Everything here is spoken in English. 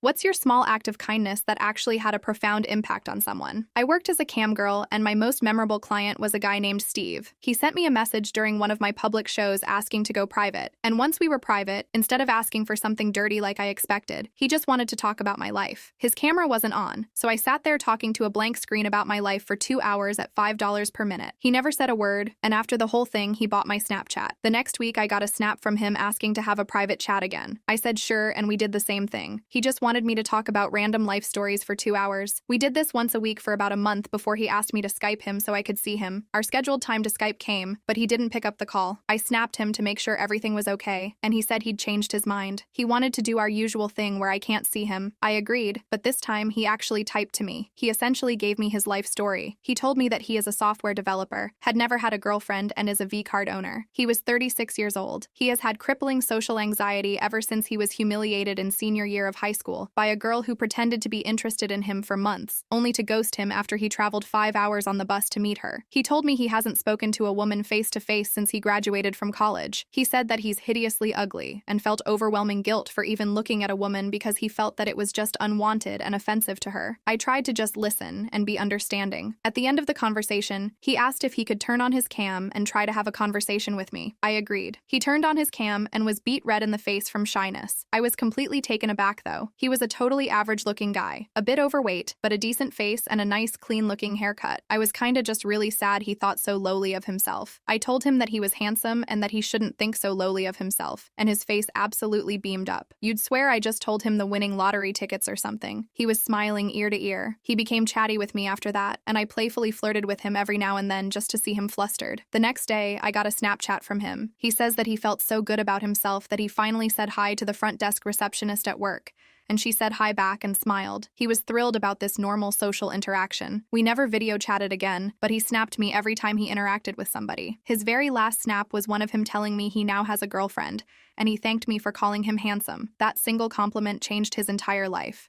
What's your small act of kindness that actually had a profound impact on someone? I worked as a cam girl, and my most memorable client was a guy named Steve. He sent me a message during one of my public shows asking to go private, and once we were private, instead of asking for something dirty like I expected, he just wanted to talk about my life. His camera wasn't on, so I sat there talking to a blank screen about my life for 2 hours at $5 per minute. He never said a word, and after the whole thing, he bought my Snapchat. The next week, I got a snap from him asking to have a private chat again. I said sure, and we did the same thing. He just wanted me to talk about random life stories for 2 hours. We did this once a week for about a month before he asked me to Skype him so I could see him. Our scheduled time to Skype came, but he didn't pick up the call. I snapped him to make sure everything was okay, and he said he'd changed his mind. He wanted to do our usual thing where I can't see him. I agreed, but this time he actually typed to me. He essentially gave me his life story. He told me that he is a software developer, had never had a girlfriend, and is a V-Card owner. He was 36 years old. He has had crippling social anxiety ever since he was humiliated in senior year of high school by a girl who pretended to be interested in him for months, only to ghost him after he traveled 5 hours on the bus to meet her. He told me he hasn't spoken to a woman face-to-face since he graduated from college. He said that he's hideously ugly and felt overwhelming guilt for even looking at a woman because he felt that it was just unwanted and offensive to her. I tried to just listen and be understanding. At the end of the conversation, he asked if he could turn on his cam and try to have a conversation with me. I agreed. He turned on his cam and was beet red in the face from shyness. I was completely taken aback though. He was a totally average-looking guy, a bit overweight, but a decent face and a nice, clean-looking haircut. I was kinda just really sad he thought so lowly of himself. I told him that he was handsome and that he shouldn't think so lowly of himself, and his face absolutely beamed up. You'd swear I just told him the winning lottery tickets or something. He was smiling ear to ear. He became chatty with me after that, and I playfully flirted with him every now and then just to see him flustered. The next day, I got a Snapchat from him. He says that he felt so good about himself that he finally said hi to the front desk receptionist at work, and she said hi back and smiled. He was thrilled about this normal social interaction. We never video chatted again, but he snapped me every time he interacted with somebody. His very last snap was one of him telling me he now has a girlfriend, and he thanked me for calling him handsome. That single compliment changed his entire life.